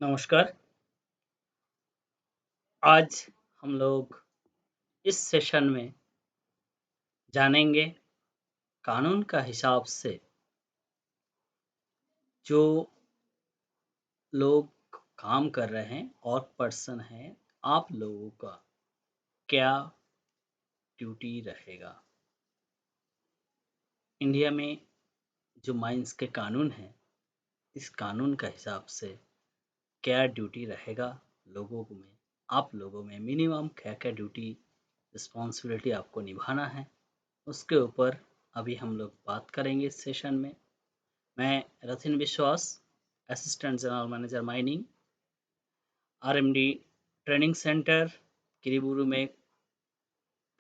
नमस्कार। आज हम लोग इस सेशन में जानेंगे कानून का हिसाब से जो लोग काम कर रहे हैं और पर्सन हैं, आप लोगों का क्या ड्यूटी रहेगा। इंडिया में जो माइंस के कानून हैं, इस कानून का हिसाब से क्या ड्यूटी रहेगा लोगों में, आप लोगों में मिनिमम क्या-क्या ड्यूटी, रिस्पॉन्सिबिलिटी आपको निभाना है, उसके ऊपर अभी हम लोग बात करेंगे इस सेशन में। मैं रथिन विश्वास, assistant general manager mining, RMD training centre Kiriburu में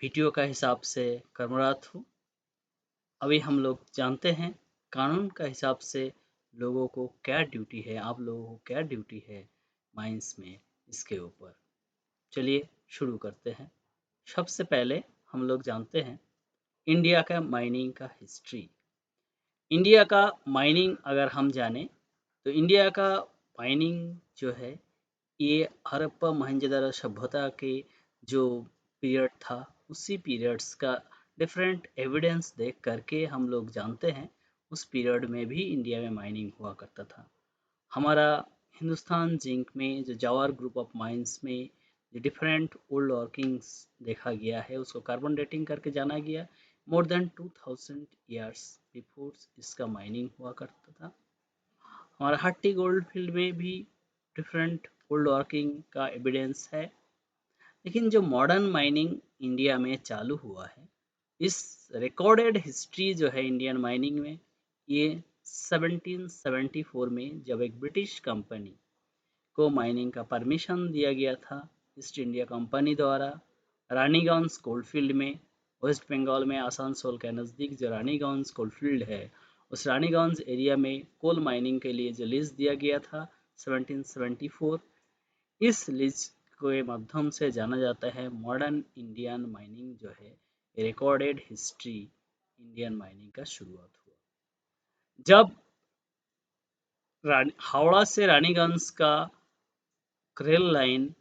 पीटीओ का हिसाब से कर्मरत हूँ। अभी हम लोग जानते हैं कानून का हिसाब से लोगों को क्या ड्यूटी है, आप लोगों को क्या ड्यूटी है माइंस में, इसके ऊपर चलिए शुरू करते हैं। सबसे पहले हम लोग जानते हैं इंडिया का माइनिंग का हिस्ट्री। इंडिया का माइनिंग अगर हम जाने तो इंडिया का माइनिंग जो है ये हड़प्पा मोहनजोदड़ो सभ्यता के जो पीरियड था, उसी पीरियड्स का डिफरेंट एविडेंस देख करके हम लोग जानते हैं उस पीरियड में भी इंडिया में माइनिंग हुआ करता था। हमारा हिंदुस्तान जिंक में जो जवाहर ग्रुप ऑफ माइंस में जो डिफरेंट ओल्ड वर्किंग्स देखा गया है, उसको कार्बन डेटिंग करके जाना गया। मोर देन 2000 ईयर्स बिफोर इसका माइनिंग हुआ करता था। हमारा हट्टी गोल्ड फील्ड में भी डिफरेंट ओल्ड वर्किंग का एविडेंस है। लेकिन जो मॉडर्न माइनिंग इंडिया में चालू हुआ है, इस रिकॉर्डेड हिस्ट्री जो है इंडियन माइनिंग में, ये 1774 में जब एक ब्रिटिश कंपनी को माइनिंग का परमिशन दिया गया था ईस्ट इंडिया कंपनी द्वारा, रानीगंज कोलफील्ड में, वेस्ट बंगाल में आसनसोल के नज़दीक जो रानीगंज कोलफील्ड है, उस रानीगंज एरिया में कोल माइनिंग के लिए जो लीज दिया गया था 1774, इस लीज के माध्यम से जाना जाता है मॉडर्न इंडियन माइनिंग जो है रिकॉर्डेड हिस्ट्री इंडियन माइनिंग का शुरुआत हुआ। जब हावड़ा से रानीगंज का रेल लाइन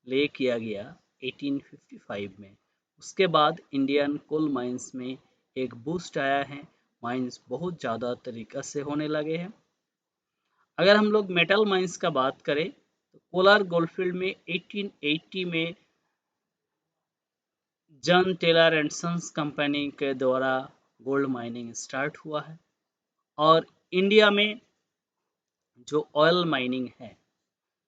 ले किया गया 1855 में, उसके बाद इंडियन कोल माइंस में एक बूस्ट आया है, माइंस बहुत ज़्यादा तरीक़ा से होने लगे हैं। अगर हम लोग मेटल माइंस का बात करें तो कोलार गोल्डफील्ड में 1880 में John Taylor and sons company के द्वारा गोल्ड माइनिंग स्टार्ट हुआ है। और इंडिया में जो ऑयल माइनिंग है,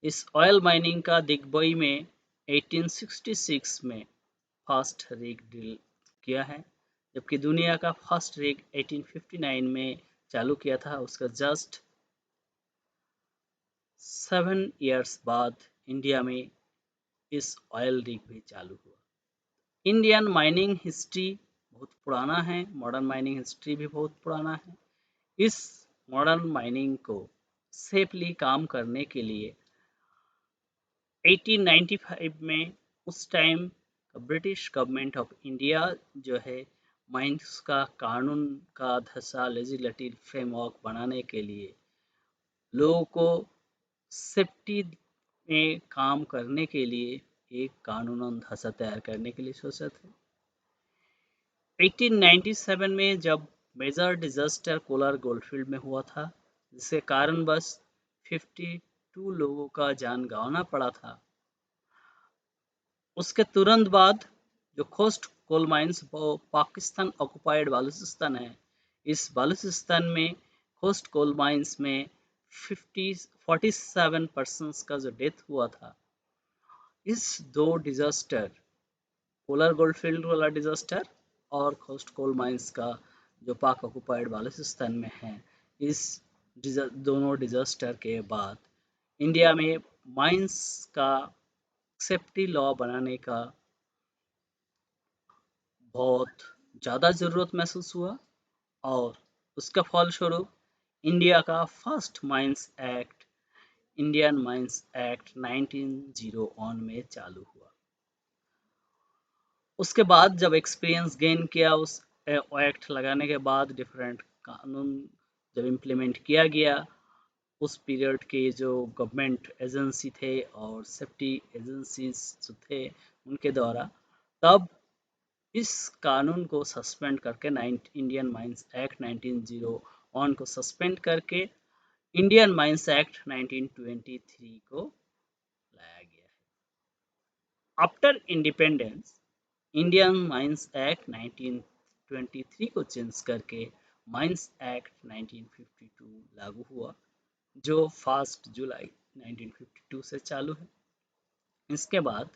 इस ऑयल माइनिंग का दिग्बई में 1866 में फर्स्ट रिग ड्रिल किया है, जबकि दुनिया का फर्स्ट रिग 1859 में चालू किया था। उसका जस्ट 7 इयर्स बाद इंडिया में इस ऑयल रिग भी चालू हुआ। इंडियन माइनिंग हिस्ट्री बहुत पुराना है, मॉडर्न माइनिंग हिस्ट्री भी बहुत पुराना है। इस मॉडर्न माइनिंग को सेफली काम करने के लिए 1895 में उस time British government of India जो है माइंस का कानून का धसा लेजिस्लेटिव फ्रेमवर्क बनाने के लिए लोगों को सेफ्टी में काम करने के लिए एक कानूनन ढांचा तैयार करने के लिए सोचा था। 1897 में जब मेजर डिजास्टर कोलार गोल्डफील्ड में हुआ था, जिसके कारण बस 52 लोगों का जान गंवाना पड़ा था, उसके तुरंत बाद जो खोस्ट कोल माइंस वो पाकिस्तान ऑक्युपाइड बालूचिस्तान है, इस बालूचिस्तान में खोस्ट कोल माइंस में 47 पर्सन्स का जो डेथ हुआ था, इस दो डिजास्टर, कोलर गोल्डफील्ड वाला डिजास्टर और खोस्ट कोल माइंस का जो पाक ऑक्युपाइड बालूचिस्तान में है, इस दोनों डिजास्टर के बाद इंडिया में माइंस का सेफ्टी लॉ बनाने का बहुत ज़्यादा ज़रूरत महसूस हुआ। और उसका फलस्वरूप इंडिया का first mines act, Indian mines act 1901 में चालू हुआ। उसके बाद जब एक्सपीरियंस गेन किया, उस एक्ट लगाने के बाद डिफरेंट कानून जब इम्प्लीमेंट किया गया, उस पीरियड के जो गवर्नमेंट एजेंसी थे और सेफ्टी एजेंसीज जो थे उनके द्वारा, तब इस कानून को सस्पेंड करके इंडियन माइंस एक्ट 1901 को सस्पेंड करके इंडियन माइंस एक्ट 1923 को लाया गया है। After independence Indian mines act 1923 को चेंज करके माइंस एक्ट 1952 लागू हुआ, जो 1 जुलाई 1952 से चालू है। इसके बाद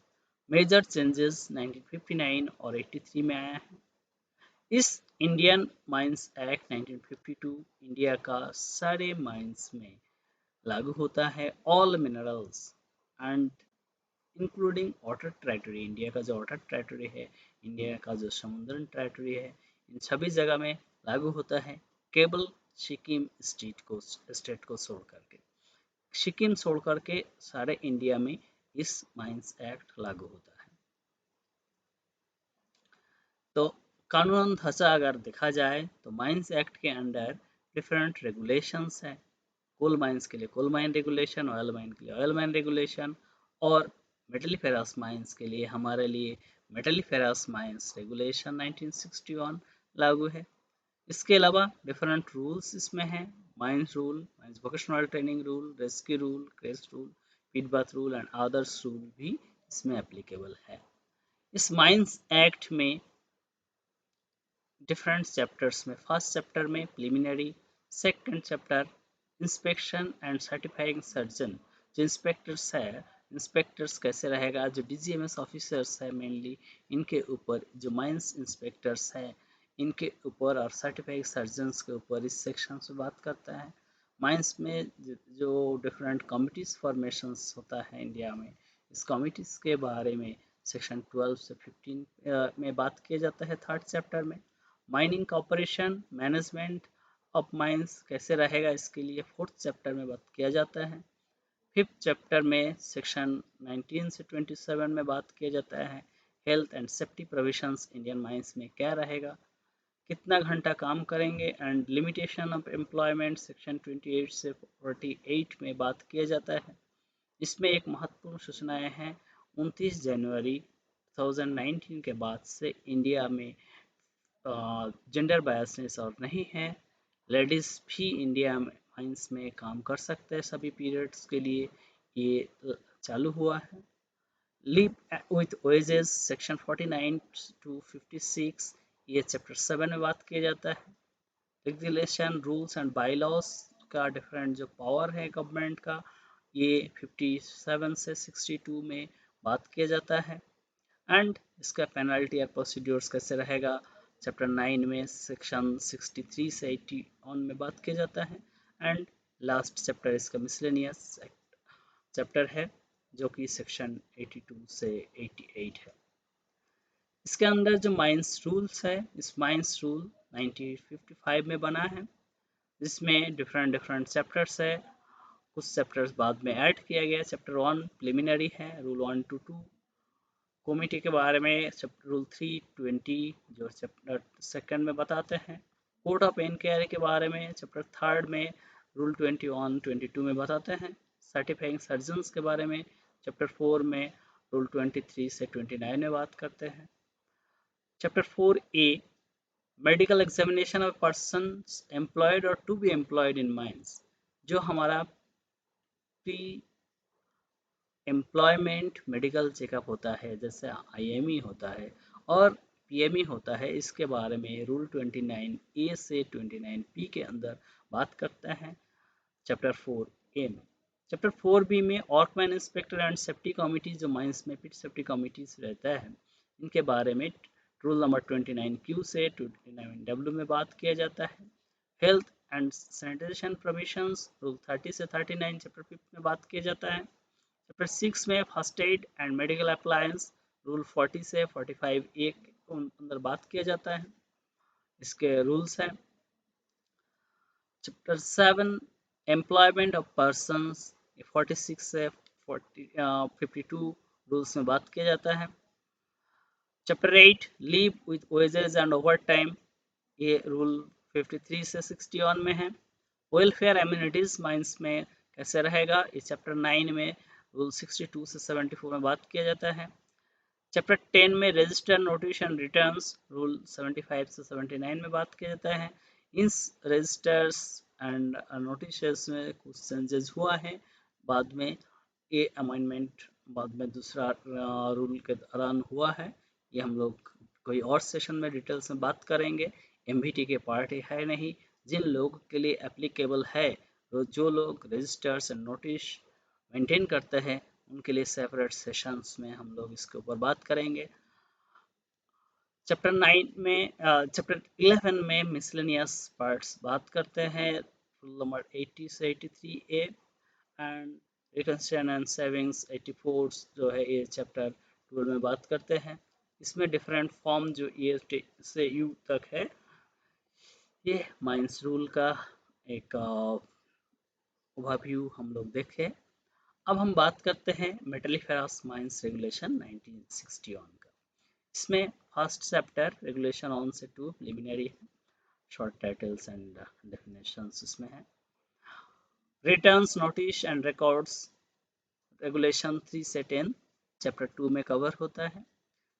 मेजर चेंजेस 1959 और 83 में आया है। इस इंडियन माइंस एक्ट 1952 इंडिया का सारे माइंस में लागू होता है। All minerals and including water territory, India का जो वाटर टेरिटरी है, इंडिया का जो समुद्री टेरिटरी है, इन सभी जगह में लागू होता है, केवल सिक्किम स्टेट को छोड़ करके। सिक्किम छोड़ करके सारे इंडिया में इस माइंस एक्ट लागू होता है। तो कानून ढांचा अगर देखा जाए तो माइंस एक्ट के अंडर डिफरेंट रेगुलेशंस हैं। कोल माइंस के लिए coal mine regulation, oil mine के लिए ऑयल माइन रेगुलेशन, और मेटलीफेरस माइंस के लिए हमारे लिए मेटलीफेरस माइंस रेगुलेशन 1961 लागू है। इसके अलावा डिफरेंट रूल्स इसमें हैं। Mines rule, mines vocational training rule, rescue rule, crest rule, pit bath rule and others rule भी इसमें एप्लीकेबल है। इस माइंस एक्ट में डिफरेंट चैप्टर्स में, फर्स्ट चैप्टर में preliminary, second chapter inspection and certifying surgeon, जो इंस्पेक्टर्स है, inspectors कैसे रहेगा, जो डीजीएमएस ऑफिसर्स है मेनली, इनके ऊपर, जो माइंस इंस्पेक्टर्स है इनके ऊपर, और सर्टिफाइंग सर्जन्स के ऊपर इस सेक्शन से बात करता है। माइंस में जो डिफरेंट कमिटीज फॉर्मेशंस होता है इंडिया में, इस कमिटीज के बारे में सेक्शन 12 से 15 में बात किया जाता है। थर्ड चैप्टर में mining corporation, management of mines कैसे रहेगा, इसके लिए फोर्थ चैप्टर में बात किया जाता है। फिफ्थ चैप्टर में सेक्शन 19 से 27 में बात किया जाता है। Health and safety provisions Indian mines में क्या रहेगा, कितना घंटा काम करेंगे, and limitation of employment section 28 से 48 में बात किया जाता है। इसमें एक महत्वपूर्ण सूचनाएं हैं। 29 जनवरी 2019 के बाद से इंडिया में जेंडर बायसनेस और नहीं है। लेडीज़ भी इंडिया में माइंस में काम कर सकते हैं सभी पीरियड्स के लिए, ये चालू हुआ है। Leave with wages section 49 to 56, ये चैप्टर 7 में बात किया जाता है। Regulation, rules and by laws का डिफरेंट जो पावर है गवर्नमेंट का, ये 57 से 62 में बात किया जाता है। एंड इसका पेनल्टी और प्रोसीड्योर्स कैसे रहेगा, चैप्टर 9 में सेक्शन 63 से 81 में बात किया जाता है। एंड लास्ट चैप्टर इसका मिसलेनियस चैप्टर है, जो कि सेक्शन 82 से 88 है। इसके अंदर जो माइंस रूल्स है, इस माइंस रूल 1955 में बना है, जिसमें डिफरेंट डिफरेंट चैप्टर्स है। कुछ चैप्टर्स बाद में ऐड किया गया। चैप्टर 1 प्रिलिमिनरी है, रूल 1 to 2। कमिटी के बारे में रूल 320 जो चैप्टर सेकंड में बताते हैं। कोर्ट ऑफ इंक्वायरी के बारे में चैप्टर थर्ड में रूल 21 22 में बताते हैं। सर्टिफाइंग सर्जन्स के बारे में चैप्टर 4 में रूल 23 से 29 में बात करते हैं। Chapter 4A medical examination of person employed और to be employed in mines, जो हमारा प्री एम्प्लॉयमेंट मेडिकल चेकअप होता है, जैसे आईएमई होता है और पीएमई होता है, इसके बारे में रूल 29A से 29B के अंदर बात करता है चैप्टर 4A में। चैप्टर 4B में workman inspector and safety committee, जो माइंस में पिट सेफ्टी कमिटीज रहता है, इनके बारे में रूल नंबर 29Q से 29W में बात किया जाता है। Health and sanitation provisions rule 30 से 39 चैप्टर 5 में बात किया जाता है। चैप्टर 6 में first aid and medical appliance rule 40 से 45 एक अंदर बात किया जाता है। इसके रूल्स हैं। चैप्टर 7 एम्प्लॉयमेंट ऑफ पर्संस 46 से 52 रूल्स में बात किया जाता है। Chapter 8 leave with wages and over time, ये रूल 53 से 61 में है। वेलफेयर एम्यूनिटीज माइंस में कैसे रहेगा, इस चैप्टर 9 में रूल 62 से 74 में बात किया जाता है। चैप्टर 10 में register notice and returns rule 75 से 79 में बात किया जाता है। इन रजिस्टर्स एंड नोटिस में कुछ चेंजेस हुआ है, बाद में ये अमेंडमेंट बाद में दूसरा रूल के दौरान हुआ है। ये हम लोग कोई और सेशन में डिटेल्स में बात करेंगे। एमवीटी के पार्ट है नहीं, जिन लोगों के लिए एप्लीकेबल है, तो जो लोग रजिस्टर्स एंड नोटिस मेंटेन करते हैं उनके लिए सेपरेट सेशंस में हम लोग इसके ऊपर बात करेंगे। चैप्टर 9 में चैप्टर 11 में मिसलेनियस पार्ट्स बात करते हैं, रूल नंबर 80 से 83 A and reconstruction and savings 84 जो है ये चैप्टर 12 में बात करते हैं। इसमें डिफरेंट फॉर्म जो ए से यू तक है, ये माइंस रूल का एक ओवरव्यू हम लोग देखें। अब हम बात करते हैं मेटलिफेरस माइंस रेगुलेशन 1961 का। इसमें फर्स्ट चैप्टर रेगुलेशन ऑन से two preliminary short titles and definitions इसमें है। Returns notice and records regulation 3 से 10 चैप्टर 2 में कवर होता है।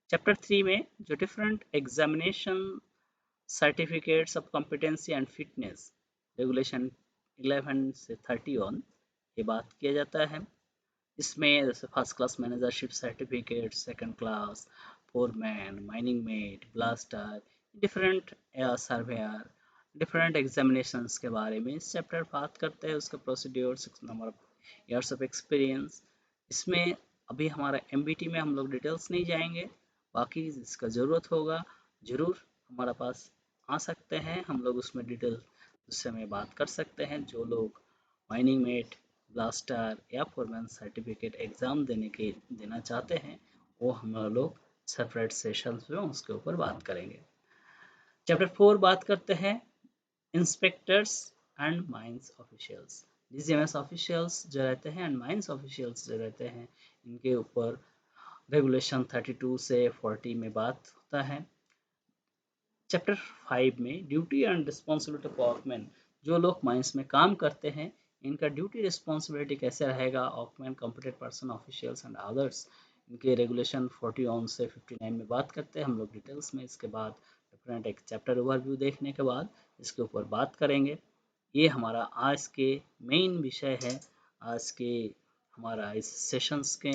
चैप्टर 3 में जो different examination certificates of competency and fitness regulation 11 से 31 ये बात किया जाता है। इसमें जैसे first class managership certificate, second class, foreman, mining mate, blaster, different surveyor, different examinations के बारे में इस चैप्टर बात करते हैं। उसका procedure, number of years of experience. इसमें अभी हमारा एमबीटी में हम लोग डिटेल्स नहीं जाएंगे, बाकी जिसका ज़रूरत होगा ज़रूर हमारा पास आ सकते हैं, हम लोग उसमें डिटेल उससे में बात कर सकते हैं। जो लोग माइनिंग मेट, ब्लास्टर या फोरमैन सर्टिफिकेट एग्ज़ाम देना चाहते हैं, वो हम लोग सेपरेट सेशंस में उसके ऊपर बात करेंगे। चैप्टर 4 बात करते हैं inspectors and mines officials. DGMS officials जो रहते हैं एंड माइंस ऑफिशियल्स जो रहते हैं, इनके ऊपर रेगुलेशन 32 से 40 में बात होता है। चैप्टर 5 में duty and responsibility of workman, जो लोग माइंस में काम करते हैं इनका ड्यूटी रिस्पॉन्सिबिलिटी कैसे रहेगा, workman, competent person, officials and others, इनके रेगुलेशन 40 ऑन से 59 में बात करते हैं हम लोग डिटेल्स में। इसके बाद डिफरेंट एक चैप्टर ओवरव्यू देखने के बाद इसके ऊपर बात करेंगे। ये हमारा आज के मेन विषय है, आज के हमारा इस सेशंस के,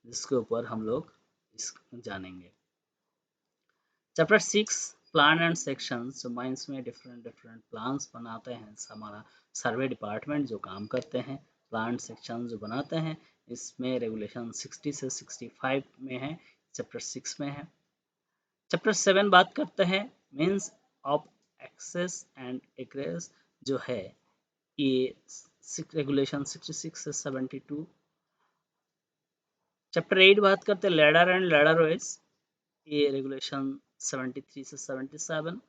जिसके ऊपर हम लोग इस जानेंगे। चैप्टर 6 प्लान एंड सेक्शंस, जो माइंस में डिफरेंट डिफरेंट प्लान्स बनाते हैं, हमारा सर्वे डिपार्टमेंट जो काम करते हैं, प्लान सेक्शन जो बनाते हैं, इसमें रेगुलेशन 60 से 65 में है, चैप्टर 6 में है। चैप्टर 7 बात करते हैं means of access and egress जो है, ये रेगुलेशन 66 से 72। चैप्टर 8 बात करते हैं लैडर एंड लैडर वेज, ये रेगुलेशन 73 से 77।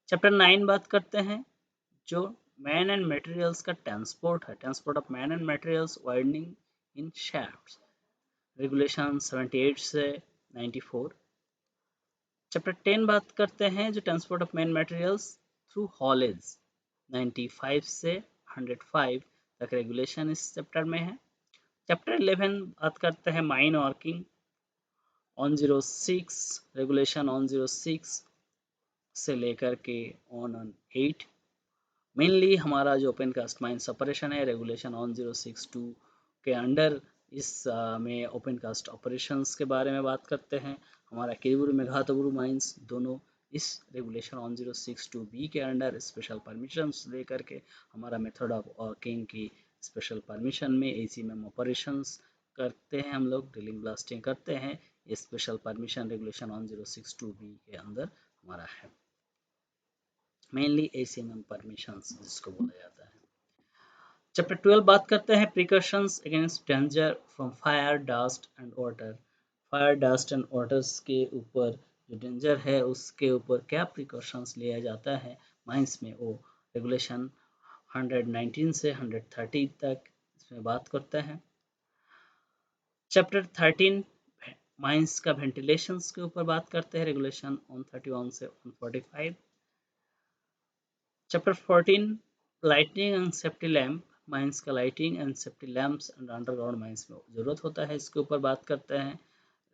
चैप्टर 9 बात करते हैं जो मैन एंड मटेरियल्स का ट्रांसपोर्ट है, transport of man and materials widening in shafts, regulation 78 से 94। चैप्टर 10 बात करते हैं जो transport of man materials through haulage, 95 से 105 तक रेगुलेशन इस चैप्टर में है। चैप्टर 11 बात करते हैं माइन वर्किंग, 106 रेगुलेशन 106 से लेकर के ऑन 8। मेनली हमारा जो ओपन कास्ट माइंस ऑपरेशन है, रेगुलेशन 1062 के अंडर इस में ओपन कास्ट ऑपरेशंस के बारे में बात करते हैं। हमारा किरीबुरु मेघातबुरु माइंस दोनों इस रेगुलेशन 1062 बी के अंडर स्पेशल परमिशंस लेकर के हमारा मेथड ऑफ वर्किंग की स्पेशल परमिशन में एसीएमएम ऑपरेशंस करते हैं, हम लोग ड्रिलिंग ब्लास्टिंग करते हैं, ये स्पेशल परमिशन रेगुलेशन 1062 बी के अंदर हमारा है। मेनली एसीएमएम परमिशंस जिसको बोला जाता है। चैप्टर 12 बात करते हैं precautions against danger from fire, dust and water. Fire, dust and waters के ऊपर जो डेंजर है उसके ऊपर क्या प्रिकॉशंस लिया जाता है माइंस में, वो रेगुलेशन 119 से 130 तक इसमें बात करते हैं। चैप्टर 13 माइंस का वेंटिलेशंस के ऊपर बात करते हैं, रेगुलेशन 131 से 145। Chapter 14 lighting and safety lamp, mines का lighting and safety lamps and underground mines में जरूरत होता है, इसके ऊपर बात करते हैं।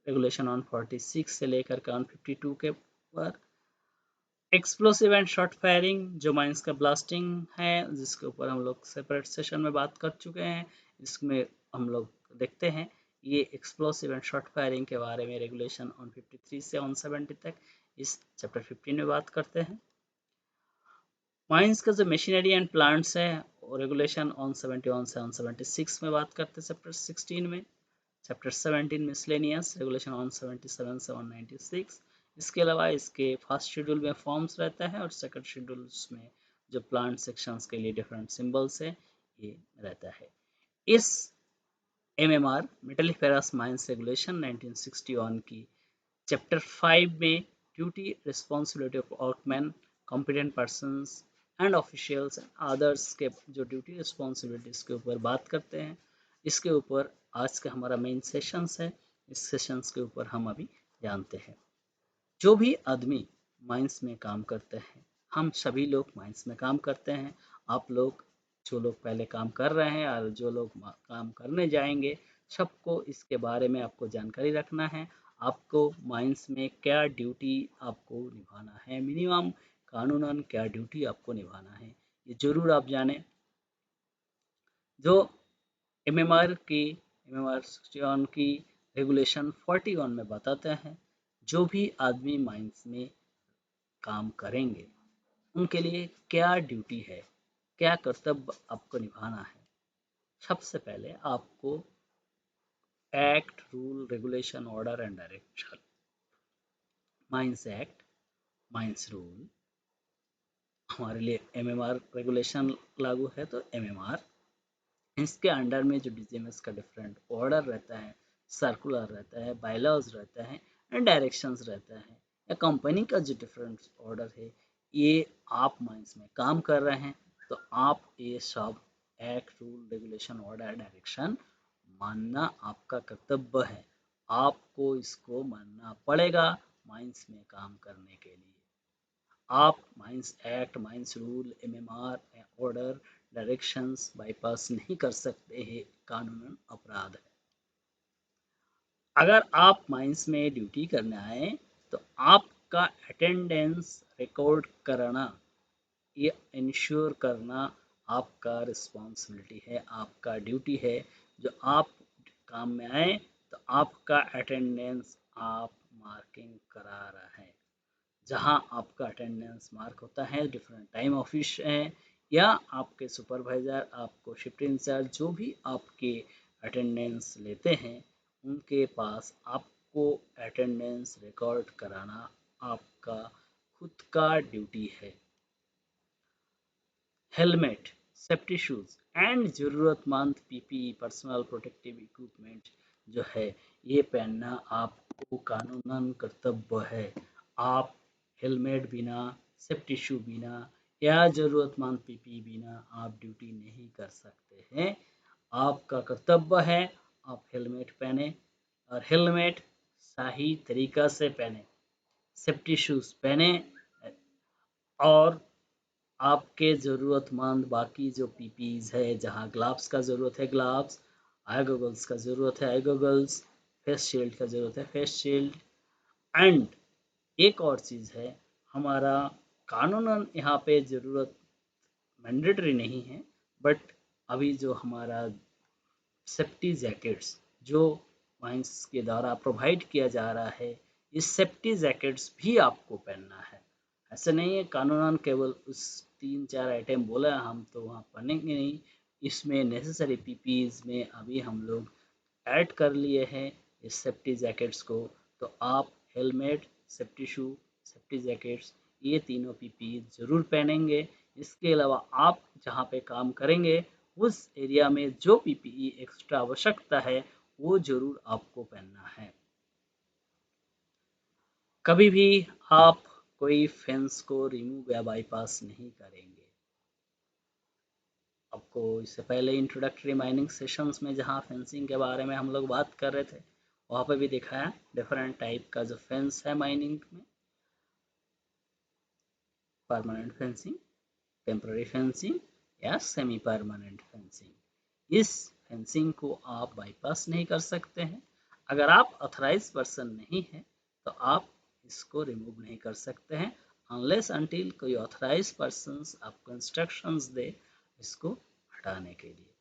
रेगुलेशन ऑन 46 से लेकर के ऑन 52 के ऊपर। एक्सप्लोसिव एंड शॉर्ट फायरिंग, जो माइंस का ब्लास्टिंग है, जिसके ऊपर हम लोग सेपरेट सेशन में बात कर चुके हैं। इसमें हम लोग देखते हैं ये एक्सप्लोसिव एंड शॉर्ट फायरिंग के बारे में रेगुलेशन ऑन 53 से ऑन 70 तक इस चैप्टर 15 में बात करते हैं। माइंस का जो मशीनरी एंड प्लांट्स है, रेगुलेशन ऑन 71 से ऑन 76 में बात करते हैं चैप्टर 16 में। चैप्टर 17 मिसलेनियस, रेगुलेशन ऑन 77 से ऑन 96। इसके अलावा इसके फर्स्ट शेड्यूल में फॉर्म्स रहता है और सेकंड शेड्यूल्स में जो प्लांट सेक्शंस के लिए डिफरेंट सिंबल्स है ये रहता है। इस MMR मेटलिफेरस माइंस रेगुलेशन 1961 की चैप्टर 5 में duty responsibility of workman, competent persons and officials and others के जो ड्यूटी रिस्पॉन्सिबिलिटीज के ऊपर बात करते हैं। इसके ऊपर आज का हमारा मेन सेशंस है। इस सेशंस के ऊपर हम अभी जानते हैं। जो भी आदमी माइंस में काम करते हैं, हम सभी लोग माइंस में काम करते हैं। आप लोग जो लोग पहले काम कर रहे हैं और जो लोग काम करने जाएंगे, सबको इसके बारे में आपको जानकारी रखना है। आपको माइंस में क्या ड्यूटी आपको निभाना है, मिनिमम कानूनन क्या ड्यूटी आपको निभाना है, ये जरूर आप जानें। जो एम एम आर 61 की रेगुलेशन 41 में बताते हैं, जो भी आदमी माइंस में काम करेंगे उनके लिए क्या ड्यूटी है, क्या कर्तव्य आपको निभाना है। सबसे पहले आपको act, rule, regulation, order and direction, mines act, mines rule, हमारे लिए एमएमआर रेगुलेशन लागू है तो एमएमआर, इसके अंडर में जो डीजीएमएस का डिफरेंट ऑर्डर रहता है, सर्कुलर रहता है, बायलॉज रहता है एंड डायरेक्शंस रहता है, या कंपनी का जो डिफरेंट ऑर्डर है, ये आप माइंस में काम कर रहे हैं तो आप ये सब act, rule, regulation, order, direction मानना आपका कर्तव्य है। आपको इसको मानना पड़ेगा माइंस में काम करने के लिए। आप mines act, mines rule, MMR, order, directions bypass नहीं कर सकते हैं, कानूनन अपराध है। अगर आप माइंस में ड्यूटी करने आए तो आपका अटेंडेंस रिकॉर्ड करना, ये इंश्योर करना आपका रिस्पॉन्सिबिलिटी है, आपका ड्यूटी है। जो आप काम में आए तो आपका अटेंडेंस आप मार्किंग करा रहे हैं। जहां आपका अटेंडेंस मार्क होता है, डिफरेंट टाइम ऑफिस है, या आपके सुपरवाइज़र, आपको शिफ्ट इंचार्ज जो भी आपके अटेंडेंस लेते हैं, उनके पास आपको अटेंडेंस रिकॉर्ड कराना आपका खुद का ड्यूटी है। हेलमेट, सेफ्टी शूज एंड ज़रूरतमंद पीपीई, पर्सनल प्रोटेक्टिव इक्विपमेंट जो है, ये पहनना आपको कानूनन कर्तव्य है। आप हेलमेट बिना, सेफ्टी शू बिना या ज़रूरतमंद पीपीई बिना आप ड्यूटी नहीं कर सकते हैं। आपका कर्तव्य है आप हेलमेट पहने, और हेलमेट सही तरीका से पहने, सेफ्टी शूज पहने, और आपके ज़रूरतमंद बाकी जो पीपीज है, जहाँ ग्लव्स का ज़रूरत है ग्लव्स, आई गॉगल्स का ज़रूरत है आई गॉगल्स, फेस शील्ड का ज़रूरत है फेस शील्ड। एंड एक और चीज़ है, हमारा कानूनन यहाँ पे ज़रूरत मैंडेटरी नहीं है, बट अभी जो हमारा सेफ्टी जैकेट्स जो माइंस के द्वारा प्रोवाइड किया जा रहा है, इस सेफ्टी जैकेट्स भी आपको पहनना है। ऐसा नहीं है कानूनन केवल उस 3-4 आइटम बोला हम तो वहाँ पहनेंगे नहीं। इसमें नेसेसरी पीपीज में अभी हम लोग ऐड कर लिए हैं इस सेफ्टी जैकेट्स को। तो आप हेलमेट, सेफ्टी शू, सेफ्टी जैकेट्स, ये तीनों पीपी ज़रूर पहनेंगे। इसके अलावा आप जहाँ पे काम करेंगे उस एरिया में जो पीपीई एक्स्ट्रा आवश्यकता है वो ज़रूर आपको पहनना है। कभी भी आप कोई फेंस को रिमूव या बाईपास नहीं करेंगे। आपको इससे पहले इंट्रोडक्टरी माइनिंग सेशंस में जहाँ फेंसिंग के बारे में हम लोग बात कर रहे थे, वहाँ पे भी दिखाया डिफरेंट टाइप का जो फेंस है माइनिंग में, परमानेंट फेंसिंग, टेम्पररी फेंसिंग या सेमी परमानेंट फेंसिंग। इस फेंसिंग को आप बाईपास नहीं कर सकते हैं। अगर आप ऑथराइज पर्सन नहीं हैं तो आप इसको रिमूव नहीं कर सकते हैं अनलेस अनटिल कोई ऑथराइज पर्सन आपको इंस्ट्रक्शंस दे इसको हटाने के लिए।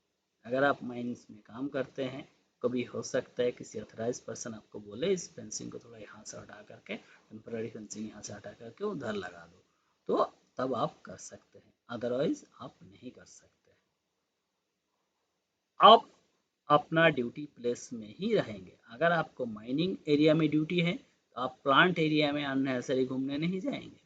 अगर आप माइंस में काम करते हैं, कभी हो सकता है किसी ऑथराइज पर्सन आपको बोले इस फेंसिंग को थोड़ा यहाँ से हटा करके, टेम्पररी फेंसिंग यहाँ से हटा करके उधर लगा दो, तो तब आप कर सकते हैं, अदरवाइज आप नहीं कर सकते। आप अपना ड्यूटी प्लेस में ही रहेंगे। अगर आपको माइनिंग एरिया में ड्यूटी है तो आप प्लांट एरिया में अननेसेसरी घूमने नहीं जाएंगे,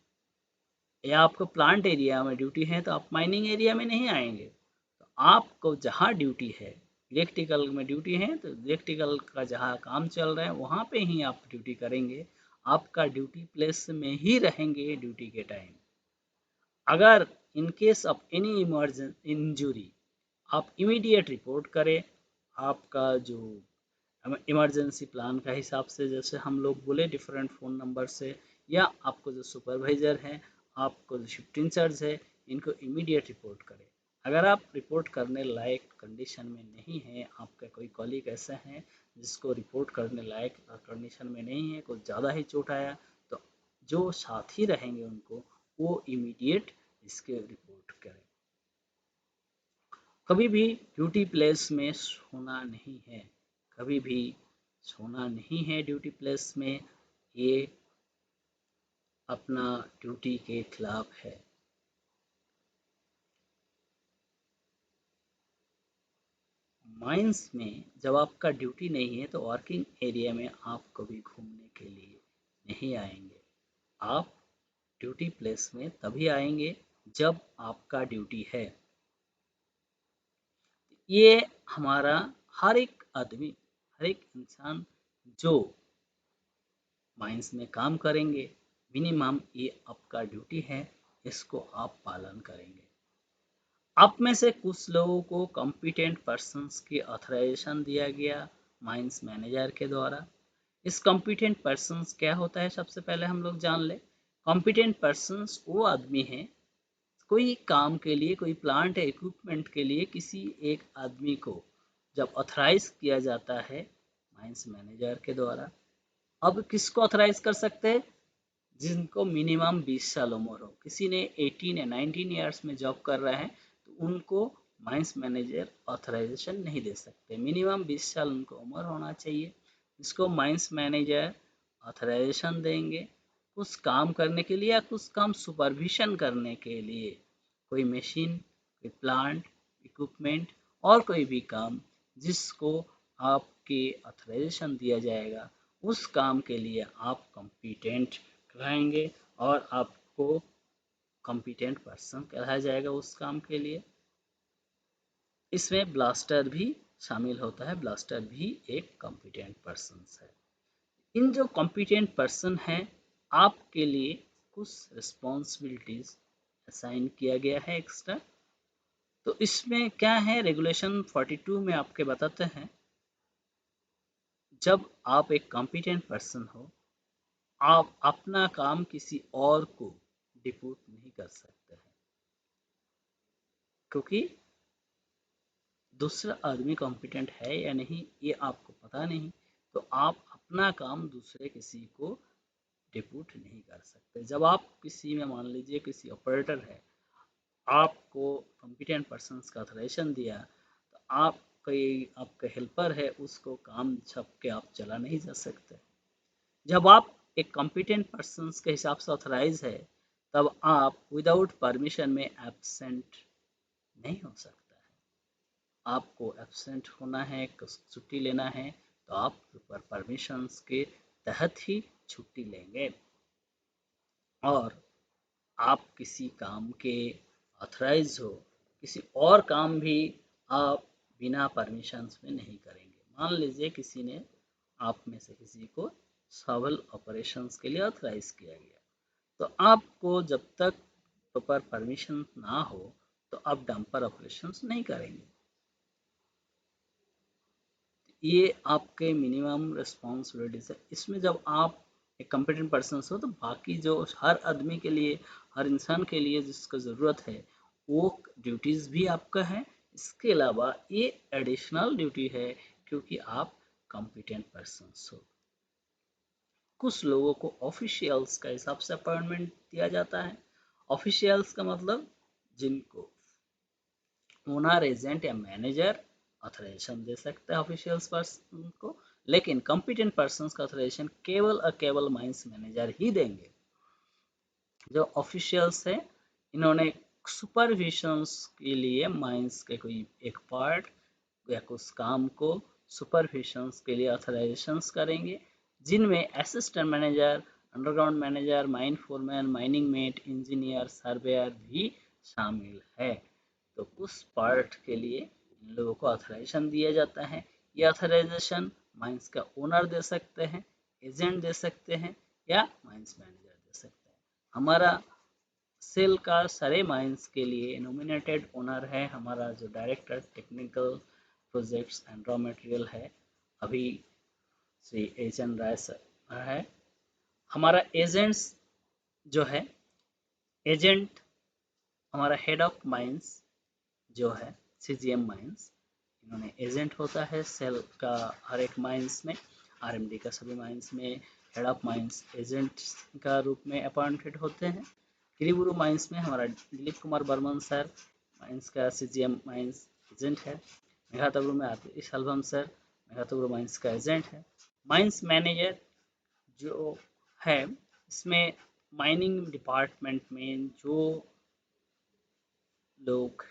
या आपको प्लांट एरिया में ड्यूटी है तो आप माइनिंग एरिया में नहीं आएंगे। तो आपको जहाँ ड्यूटी है, इलेक्ट्रिकल में ड्यूटी है तो इलेक्ट्रिकल का जहाँ काम चल रहा है वहाँ पे ही आप ड्यूटी करेंगे, आपका ड्यूटी प्लेस में ही रहेंगे ड्यूटी के टाइम। अगर in case of any emergency injury आप इमीडिएट रिपोर्ट करें। आपका जो इमरजेंसी प्लान का हिसाब से, जैसे हम लोग बोले डिफरेंट फ़ोन नंबर से, या आपको जो सुपरवाइज़र हैं, आपको जो शिफ्ट इंचार्ज है, इनको इमीडिएट रिपोर्ट करें। अगर आप रिपोर्ट करने लायक कंडीशन में नहीं हैं, आपका कोई कॉलीग ऐसा है जिसको रिपोर्ट करने लायक कंडीशन में नहीं है, कुछ ज़्यादा ही चोट आया, तो जो साथी रहेंगे उनको वो इमीडिएट इसके रिपोर्ट करें। कभी भी ड्यूटी प्लेस में सोना नहीं है, कभी भी सोना नहीं है ड्यूटी प्लेस में, ये अपना ड्यूटी के खिलाफ है। माइंस में जब आपका ड्यूटी नहीं है तो वर्किंग एरिया में आप कभी घूमने के लिए नहीं आएंगे। आप ड्यूटी प्लेस में तभी आएंगे जब आपका ड्यूटी है। ये हमारा हर एक आदमी, हर एक इंसान जो माइंस में काम करेंगे, मिनिमम ये आपका ड्यूटी है, इसको आप पालन करेंगे। आप में से कुछ लोगों को कॉम्पिटेंट पर्सन्स की ऑथराइजेशन दिया गया माइंस मैनेजर के द्वारा। इस कॉम्पिटेंट पर्सन्स क्या होता है, सबसे पहले हम लोग जान ले। कॉम्पिटेंट पर्सन्स वो आदमी हैं, कोई काम के लिए, कोई प्लांट या इक्विपमेंट के लिए किसी एक आदमी को जब ऑथराइज किया जाता है माइंस मैनेजर के द्वारा। अब किसको ऑथराइज कर सकते हैं, जिनको मिनिमम 20 साल उम्र हो। किसी ने 18 या 19 ईयर्स में जॉब कर रहा है तो उनको माइंस मैनेजर ऑथराइजेशन नहीं दे सकते, मिनिमम 20 साल उनको उम्र होना चाहिए। इसको माइंस मैनेजर ऑथराइजेशन देंगे कुछ काम करने के लिए या कुछ काम सुपरविजन करने के लिए। कोई मशीन, कोई प्लांट, इक्विपमेंट और कोई भी काम जिसको आपके ऑथराइजेशन दिया जाएगा, उस काम के लिए आप कॉम्पिटेंट कहलाएंगे और आपको कॉम्पिटेंट पर्सन कहा जाएगा उस काम के लिए। इसमें ब्लास्टर भी शामिल होता है, ब्लास्टर भी एक कॉम्पिटेंट पर्सन है। इन जो कॉम्पिटेंट पर्सन हैं, आपके लिए कुछ रिस्पॉन्सिबिलिटीज असाइन किया गया है एक्स्ट्रा। तो इसमें क्या है, रेगुलेशन 42 में आपके बताते हैं, जब आप एक कॉम्पिटेंट पर्सन हो, आप अपना काम किसी और को डिपूट नहीं कर सकते हैं, क्योंकि दूसरा आदमी कॉम्पिटेंट है या नहीं ये आपको पता नहीं, तो आप अपना काम दूसरे किसी को डिपूट नहीं कर सकते। जब आप किसी में, मान लीजिए किसी ऑपरेटर है, आपको कॉम्पिटेंट पर्सन का ऑथराइजेशन दिया, तो आप कोई आपका हेल्पर है उसको काम छप के आप चला नहीं जा सकते। जब आप एक कॉम्पिटेंट पर्सन के हिसाब से ऑथराइज है, तब आप विदाउट परमिशन में एब्सेंट नहीं हो सकता है। आपको एब्सेंट होना है, छुट्टी लेना है, तो आप परमिशंस के तहत ही छुट्टी लेंगे। और आप किसी काम के ऑथराइज हो, किसी और काम भी आप बिना परमिशंस में नहीं करेंगे। मान लीजिए किसी ने, आप में से किसी को सॉवल ऑपरेशंस के लिए ऑथराइज किया गया, तो आपको जब तक प्रॉपर परमिशन ना हो तो आप डंपर ऑपरेशंस नहीं करेंगे। ये आपके मिनिमम रिस्पॉन्सिबिलिटीज है। इसमें जब आप एक कॉम्पिटेंट पर्सन हो तो बाकी जो हर आदमी के लिए, हर इंसान के लिए जिसको ज़रूरत है, वो ड्यूटीज भी आपका है। इसके अलावा ये एडिशनल ड्यूटी है क्योंकि आप कॉम्पिटेंट पर्सन हो। कुछ लोगों को ऑफिशियल्स का हिसाब से अपॉइंटमेंट दिया जाता है। ऑफिशियल्स का मतलब जिनको ओनर, एजेंट या मैनेजर ऑथराइजेशन दे सकता है ऑफिशियल्स पर्सन को, लेकिन कॉम्पिटेंट पर्सन का ऑथराइजेशन केवल और केवल माइंस मैनेजर ही देंगे। जो ऑफिशियल्स है इन्होंने सुपरविजन्स के लिए माइंस के कोई एक पार्ट या कुछ काम को सुपरविजन्स के लिए ऑथराइजेशंस करेंगे, जिनमें assistant manager, underground manager, mine foreman, mining met, engineer, surveyor भी शामिल है। तो उस पार्ट के लिए इन लोगों को ऑथराइजेशन दिया जाता है। ये ऑथराइजेशन माइंस का ओनर दे सकते हैं, एजेंट दे सकते हैं या माइंस मैनेजर दे सकते हैं। हमारा सेल का सारे माइंस के लिए नॉमिनेटेड ओनर है हमारा जो director technical projects and raw material है, अभी श्री एच एन राय सर है। हमारा एजेंट्स जो है, एजेंट हमारा हेड ऑफ माइंस जो है सीजीएम माइंस, इन्होंने एजेंट होता है सेल का हर एक माइंस में। आरएमडी का सभी माइंस में हेड ऑफ माइंस एजेंट का रूप में अपॉइंटेड होते हैं। किरीबुरु माइंस में हमारा दिलीप कुमार बर्मन सर माइंस का सीजीएम माइंस एजेंट है। मेघातबुरु में आरपी शलभम सर मेघातबुरु माइंस का एजेंट है। माइंस मैनेजर जो है, इसमें माइनिंग डिपार्टमेंट में जो लोग,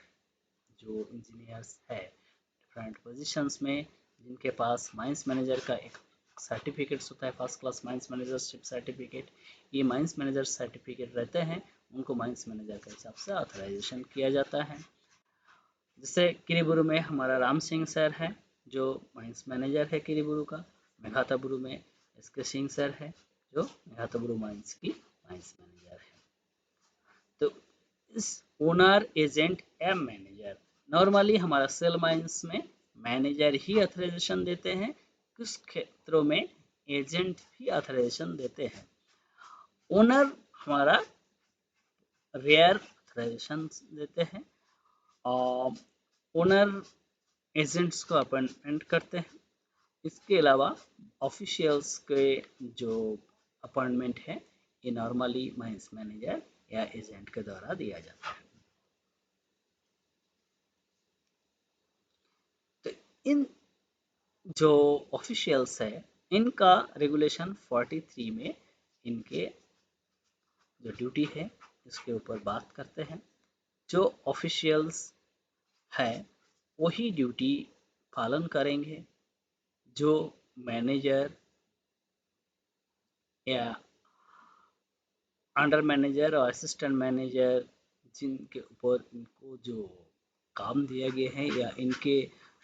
जो इंजीनियर्स है डिफरेंट पोजीशंस में, जिनके पास माइंस मैनेजर का एक सर्टिफिकेट्स होता है, फर्स्ट क्लास माइंस मैनेजरशिप सर्टिफिकेट, ये माइंस मैनेजर सर्टिफिकेट रहते हैं, उनको माइंस मैनेजर के हिसाब से ऑथराइजेशन किया जाता है। जैसे किरीबुरु में हमारा राम सिंह सर है जो माइंस मैनेजर है किरीबुरु का। मेघाताबुरु में एस के सिंह सर है जो मेघाताबुरु माइंस की माइंस मैनेजर है। तो इस ओनर, एजेंट या मैनेजर, नॉर्मली हमारा सेल माइंस में मैनेजर ही ऑथराइजेशन देते हैं, कुछ क्षेत्रों में एजेंट भी ऑथराइजेशन देते हैं। ओनर हमारा रेयर ऑथराइजेशन देते हैं और ओनर एजेंट्स को अपॉइंटमेंट करते हैं। इसके अलावा ऑफिशियल्स के जो अपॉइंटमेंट है ये नॉर्मली माइंस मैनेजर या एजेंट के द्वारा दिया जाता है। तो इन जो ऑफिशियल्स है इनका रेगुलेशन 43 में इनके जो ड्यूटी है इसके ऊपर बात करते हैं। जो ऑफिशियल्स है वही ड्यूटी पालन करेंगे जो मैनेजर या अंडर मैनेजर और असिस्टेंट मैनेजर जिनके ऊपर इनको जो काम दिया गया है या इनके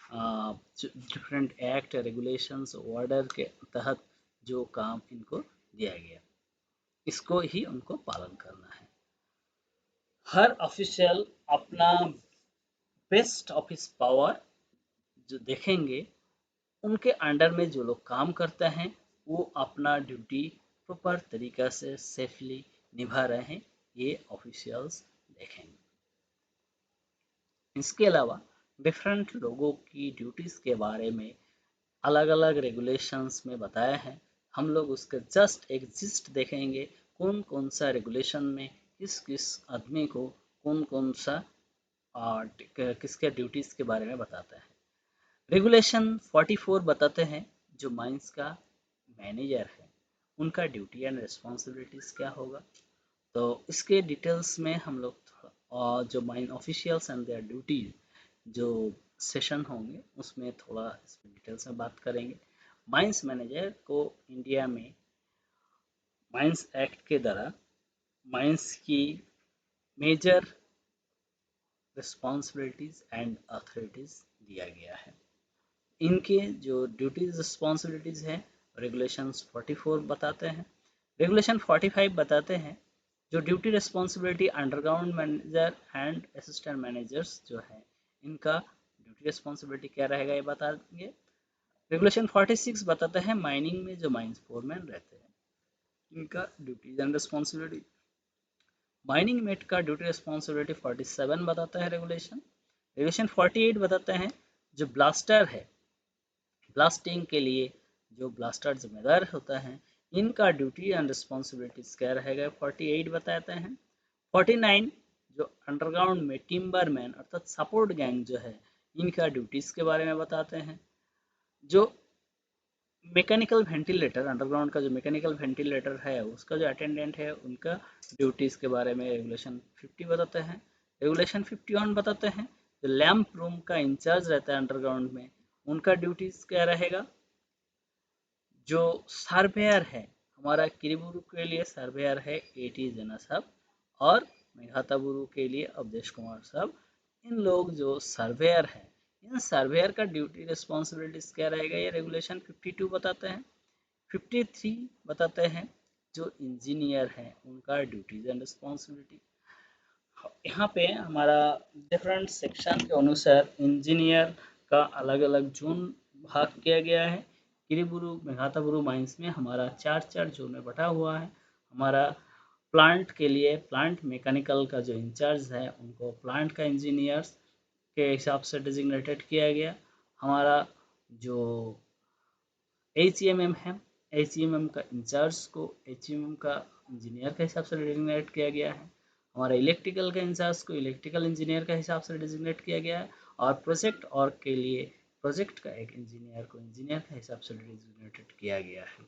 डिफरेंट एक्ट, रेगुलेशंस, ऑर्डर के तहत जो काम इनको दिया गया, इसको ही उनको पालन करना है। हर ऑफिशियल अपना बेस्ट ऑफिस पावर जो देखेंगे, उनके अंडर में जो लोग काम करते हैं वो अपना ड्यूटी प्रॉपर तरीका से सेफली निभा रहे हैं, ये ऑफिशियल्स देखेंगे। इसके अलावा डिफरेंट लोगों की ड्यूटीज़ के बारे में अलग अलग रेगुलेशंस में बताया है। हम लोग उसके जस्ट एक जिस्ट देखेंगे, कौन कौन सा रेगुलेशन में किस किस आदमी को कौन कौन सा किसके ड्यूटीज़ के बारे में बताता है। रेगुलेशन 44 बताते हैं जो माइंस का मैनेजर है उनका ड्यूटी एंड रिस्पॉन्सिबिलिटीज़ क्या होगा। तो इसके डिटेल्स में हम लोग जो mine officials and there duty जो सेशन होंगे उसमें थोड़ा इसमें डिटेल्स में बात करेंगे। माइंस मैनेजर को इंडिया में माइंस एक्ट के द्वारा माइंस की मेजर रिस्पॉन्सिबिलिटीज एंड अथॉरिटीज दिया गया है। इनके जो ड्यूटीज रिस्पॉन्सिबिलिटीज है रेगुलेशंस 44 बताते हैं। रेगुलेशन 45 बताते हैं जो duty responsibility underground manager and assistant managers जो है इनका ड्यूटी रिस्पॉन्सिबिलिटी क्या रहेगा ये बताएंगे। रेगुलेशन 46 बताता है माइनिंग में जो माइंस फोरमैन रहते हैं इनका duties and responsibility. Mining met का ड्यूटी रिस्पॉन्सिबिलिटी 47 बताता है रेगुलेशन। रेगुलेशन 48 बताते हैं जो ब्लास्टर है, ब्लास्टिंग के लिए जो ब्लास्टर जिम्मेदार होता है, इनका ड्यूटी एंड रिस्पॉन्सिबिलिटीज क्या रहेगा 48 बताते हैं। 49 जो अंडरग्राउंड में टिम्बरमैन अर्थात सपोर्ट गैंग जो है, इनका ड्यूटीज के बारे में बताते हैं। जो मैकेनिकल वेंटिलेटर, अंडरग्राउंड का जो मैकेनिकल वेंटिलेटर है उसका जो अटेंडेंट है उनका ड्यूटीज के बारे में रेगुलेशन 50 बताते हैं। रेगुलेशन 51 बताते हैं जो लैंप रूम का इंचार्ज रहता है अंडरग्राउंड में, उनका ड्यूटीज क्या रहेगा। जो सर्वेयर है, हमारा किरीबुरु के लिए सर्वेयर है एटी जना साहब और मेघाताबुरु के लिए अवधेश कुमार साहब। इन लोग जो सर्वेयर है, इन सर्वेयर का ड्यूटी रिस्पॉन्सिबिलिटीज क्या रहेगा, ये रेगुलेशन 52 बताते हैं। 53 बताते हैं जो इंजीनियर हैं उनका ड्यूटीज एंड रिस्पॉन्सिबिलिटी। यहाँ पे हमारा डिफरेंट सेक्शन के अनुसार इंजीनियर का अलग अलग जोन भाग किया गया है। किरीबुरु मेघाताबुरु माइंस में हमारा चार चार जोन में बटा हुआ है। हमारा प्लांट के लिए प्लांट मैकेनिकल का जो इंचार्ज है उनको प्लांट का इंजीनियर्स के हिसाब से डिजिग्नेटेड किया गया। हमारा जो HEMM है, HEMM का इंचार्ज को HEMM का इंजीनियर के हिसाब से डिजिग्नेट किया गया है। हमारा इलेक्ट्रिकल का इंचार्ज को इलेक्ट्रिकल इंजीनियर के हिसाब से डिजिग्नेट किया गया है और प्रोजेक्ट और के लिए प्रोजेक्ट का एक इंजीनियर को इंजीनियर के हिसाब से डिजिग्नेटेड किया गया है।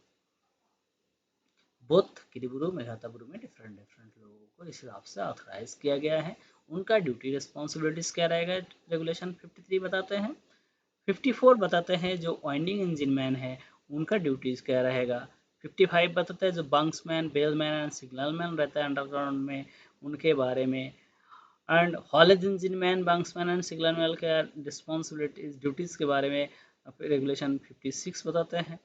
बोथ किरीबुरु मेघाताबुरु में डिफरेंट डिफरेंट लोगों को इस हिसाब से ऑथराइज किया गया है। उनका ड्यूटी रिस्पॉन्सिबिलिटीज क्या रहेगा रेगुलेशन 53 बताते हैं। 54 बताते हैं जो वाइंडिंग इंजन मैन है उनका ड्यूटीज क्या रहेगा। 55 बताते हैं जो बंक्समैन, बेलमैन एंड सिग्नलमैन रहता है अंडरग्राउंड में, उनके बारे में। And haulage engine man, banksman and signalman के रिस्पॉन्सिबिलिटीज ड्यूटीज के बारे में रेगुलेशन 56 बताते हैं।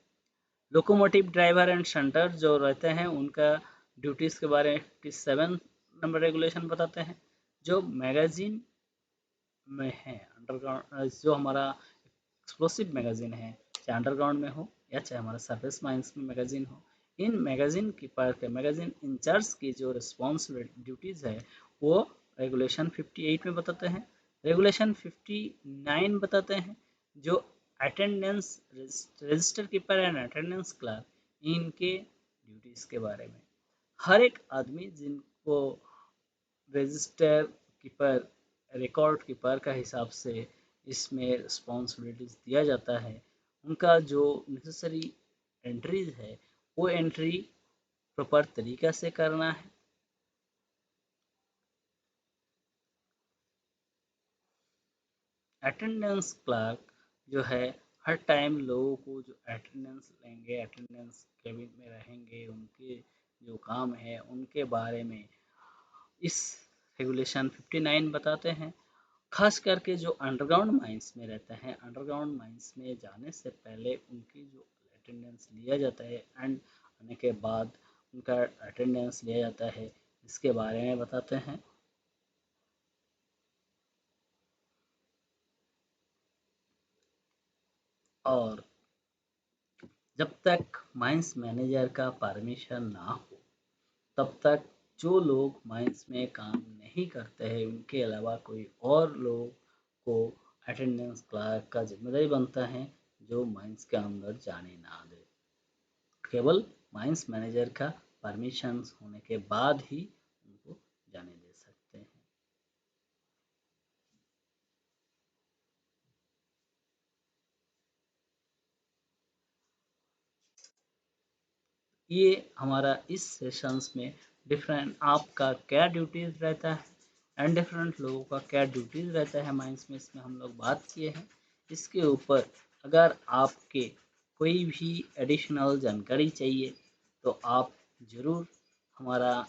लोकोमोटिव ड्राइवर एंड शंटर जो रहते हैं उनका ड्यूटीज के बारे में 57 नंबर रेगुलेशन बताते हैं। जो मैगजीन में है अंडरग्राउंड, जो हमारा एक्सप्लोसिव मैगजीन है, चाहे अंडरग्राउंड में हो या चाहे हमारा सरफेस माइंस में मैगजीन हो, इन मैगजीन कीपर के मैगजीन इंचार्ज की जो रिस्पॉन्सिबिलिटी ड्यूटीज है वो रेगुलेशन 58 में बताते हैं। रेगुलेशन 59 बताते हैं जो attendance register keeper and attendance clerk, इनके ड्यूटीज के बारे में। हर एक आदमी जिनको रजिस्टर कीपर, रिकॉर्ड कीपर का हिसाब से इसमें रिस्पॉन्सिबिलिटीज दिया जाता है, उनका जो नेसेसरी एंट्रीज है वो एंट्री प्रॉपर तरीका से करना है। अटेंडेंस क्लर्क जो है हर टाइम लोगों को जो अटेंडेंस लेंगे, अटेंडेंस केबिन में रहेंगे, उनके जो काम है उनके बारे में इस रेगुलेशन 59 बताते हैं। खास करके जो अंडरग्राउंड माइंस में रहते हैं, अंडरग्राउंड माइंस में जाने से पहले उनकी जो अटेंडेंस लिया जाता है एंड आने के बाद उनका अटेंडेंस लिया जाता है, इसके बारे में बताते हैं। और जब तक माइंस मैनेजर का परमिशन ना हो तब तक जो लोग माइंस में काम नहीं करते हैं उनके अलावा कोई और लोग को अटेंडेंस क्लर्क का जिम्मेदारी बनता है जो माइंस के अंदर जाने ना दे। केवल माइंस मैनेजर का परमिशन होने के बाद ही उनको जाने दे सकते हैं। ये हमारा इस सेशंस में डिफरेंट आपका क्या ड्यूटीज रहता है एंड डिफरेंट लोगों का क्या ड्यूटीज रहता है माइंस में, इसमें हम लोग बात किए हैं। इसके ऊपर अगर आपके कोई भी एडिशनल जानकारी चाहिए तो आप ज़रूर हमारा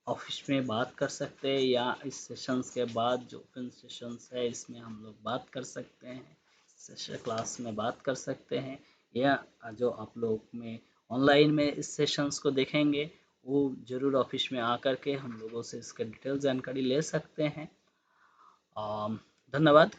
ऑफिस में बात कर सकते हैं या इस सेशंस के बाद जो ओपन सेशंस है इसमें हम लोग बात कर सकते हैं, सेशन क्लास में बात कर सकते हैं, या जो आप लोग में ऑनलाइन में इस सेशंस को देखेंगे वो ज़रूर ऑफिस में आकर के हम लोगों से इसका डिटेल जानकारी ले सकते हैं। धन्यवाद।